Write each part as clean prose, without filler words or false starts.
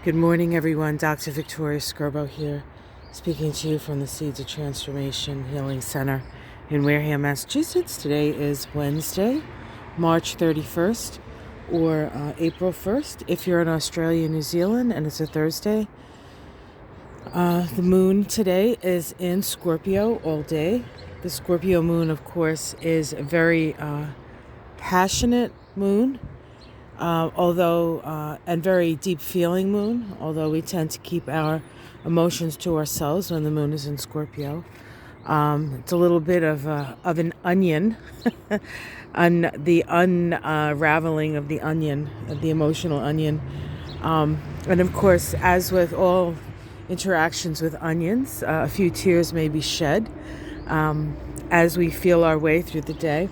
Good morning, everyone. Dr. Victoria Scorbo here, speaking to you from the Seeds of Transformation Healing Center in Wareham, Massachusetts. Today is Wednesday, March 31st, or April 1st, if you're in Australia and New Zealand, and it's a Thursday. The moon today is in Scorpio all day. The Scorpio moon, of course, is a very passionate moon. And very deep feeling moon, although we tend to keep our emotions to ourselves when the moon is in Scorpio. It's a little bit of an onion, the unraveling of the onion, of the emotional onion. And of course, as with all interactions with onions, a few tears may be shed as we feel our way through the day.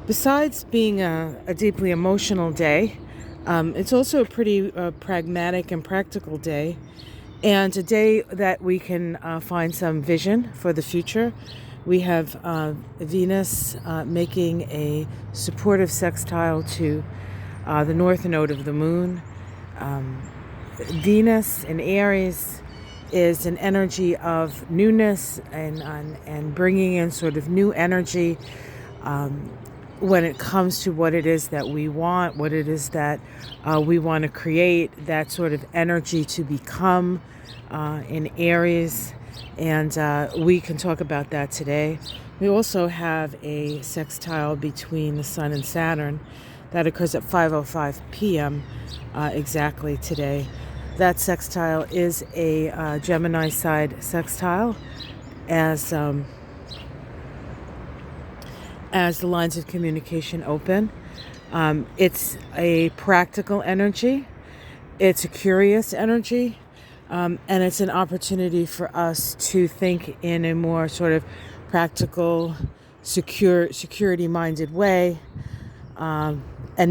Besides being a deeply emotional day, it's also a pretty pragmatic and practical day, and a day that we can find some vision for the future. We have Venus making a supportive sextile to the north node of the moon. Venus in Aries is an energy of newness and bringing in sort of new energy. When it comes to what it is that we want, what it is that we want to create, that sort of energy to become in Aries. And we can talk about that today. We also have a sextile between the Sun and Saturn that occurs at 5:05 p.m. Exactly today. That sextile is a Gemini side sextile, as the lines of communication open. It's a practical energy, it's a curious energy, and it's an opportunity for us to think in a more sort of practical, security-minded way, and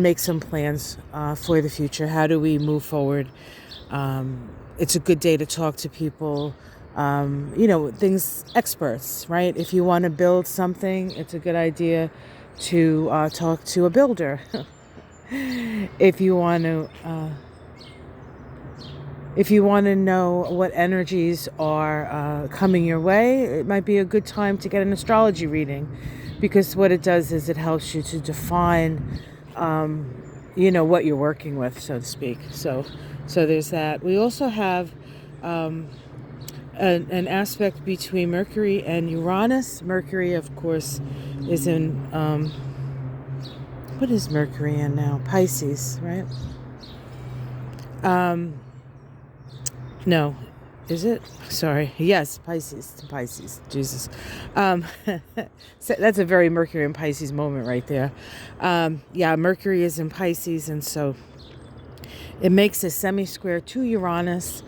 make some plans for the future. How do we move forward? It's a good day to talk to people, experts, right? If you want to build something, it's a good idea to talk to a builder. If you want to know what energies are coming your way, it might be a good time to get an astrology reading, because what it does is it helps you to define, what you're working with, so to speak. So there's that. We also have an aspect between Mercury and Uranus. Mercury, of course, is in, what is Mercury in now? Pisces, right? No, is it? Sorry. Yes, Pisces. Jesus. So that's a very Mercury and Pisces moment right there. Mercury is in Pisces, and so it makes a semi-square to Uranus.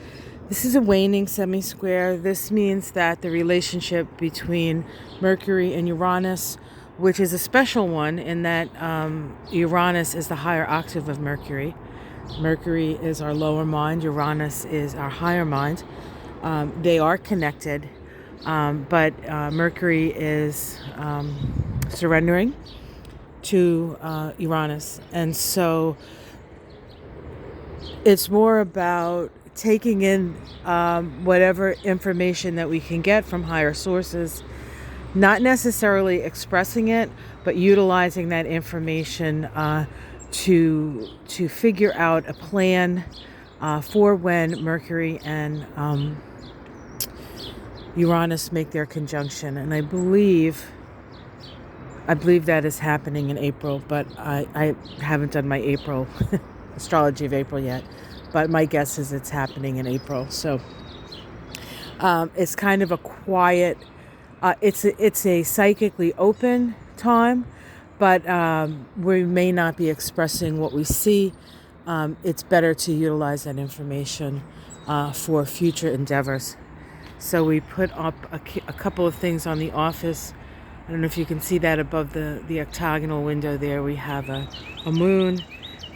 This is a waning semi-square. This means that the relationship between Mercury and Uranus, which is a special one in that Uranus is the higher octave of Mercury. Mercury is our lower mind. Uranus is our higher mind. They are connected, but Mercury is surrendering to Uranus. And so it's more about taking in whatever information that we can get from higher sources, not necessarily expressing it, but utilizing that information to figure out a plan for when Mercury and Uranus make their conjunction. And I believe that is happening in April, but I haven't done my April astrology of April yet. But my guess is it's happening in April. So it's kind of a quiet, it's a psychically open time, but we may not be expressing what we see. It's better to utilize that information for future endeavors. So we put up a couple of things on the office. I don't know if you can see that above the octagonal window there. We have a moon.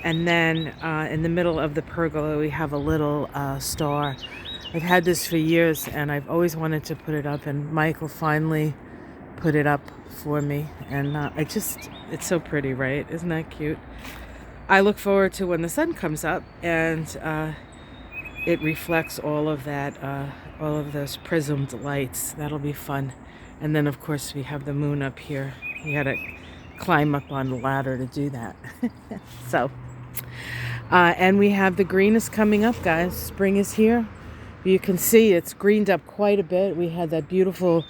And then in the middle of the pergola, we have a little star. I've had this for years, and I've always wanted to put it up, and Michael finally put it up for me. And it's so pretty, right? Isn't that cute? I look forward to when the sun comes up and it reflects all of that, all of those prismed lights. That'll be fun. And then, of course, we have the moon up here. You gotta climb up on the ladder to do that. So, and we have the greenest coming up, guys. Spring is here. You can see it's greened up quite a bit. We had that beautiful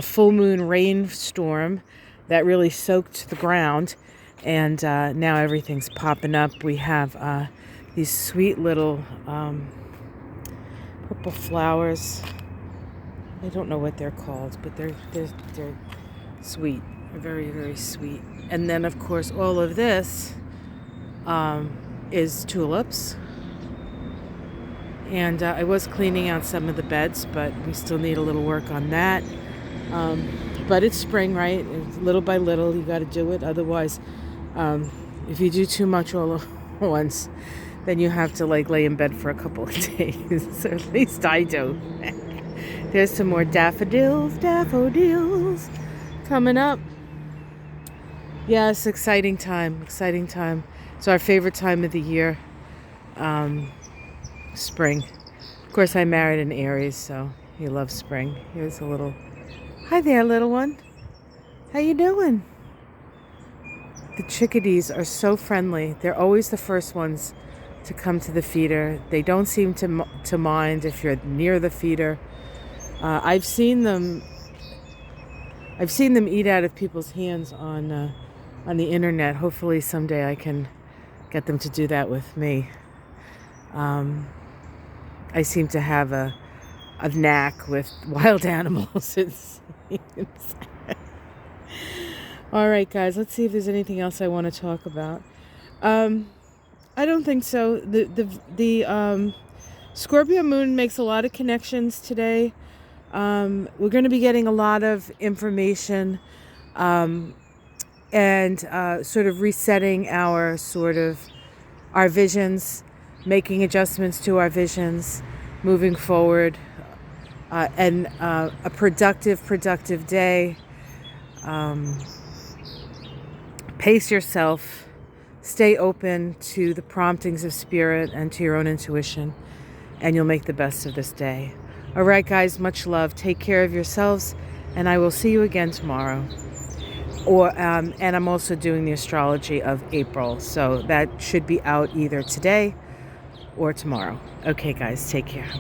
full moon rainstorm that really soaked the ground. And now everything's popping up. We have these sweet little purple flowers. I don't know what they're called, but they're sweet. They're very, very sweet. And then, of course, all of this is tulips. And I was cleaning out some of the beds, but we still need a little work on that. But it's spring, right? It's little by little, you got to do it. Otherwise, if you do too much all at once, then you have to like lay in bed for a couple of days. Or at least I do. There's some more daffodils coming up. Yes, exciting time. It's our favorite time of the year, spring. Of course, I married an Aries, so he loves spring. Here's a little, hi there, little one. How you doing? The chickadees are so friendly. They're always the first ones to come to the feeder. They don't seem to mind if you're near the feeder. I've seen them eat out of people's hands on the internet. Hopefully someday I can get them to do that with me. I seem to have a knack with wild animals, it seems. All right, guys, let's see if there's anything else I want to talk about. I don't think so. The Scorpio moon makes a lot of connections today. We're going to be getting a lot of information and sort of resetting our visions, making adjustments to our visions, moving forward, and a productive day. Pace yourself, stay open to the promptings of spirit and to your own intuition, and you'll make the best of this day. All right, guys, much love. Take care of yourselves, and I will see you again tomorrow. And I'm also doing the astrology of April, so that should be out either today or tomorrow. Okay, guys, take care.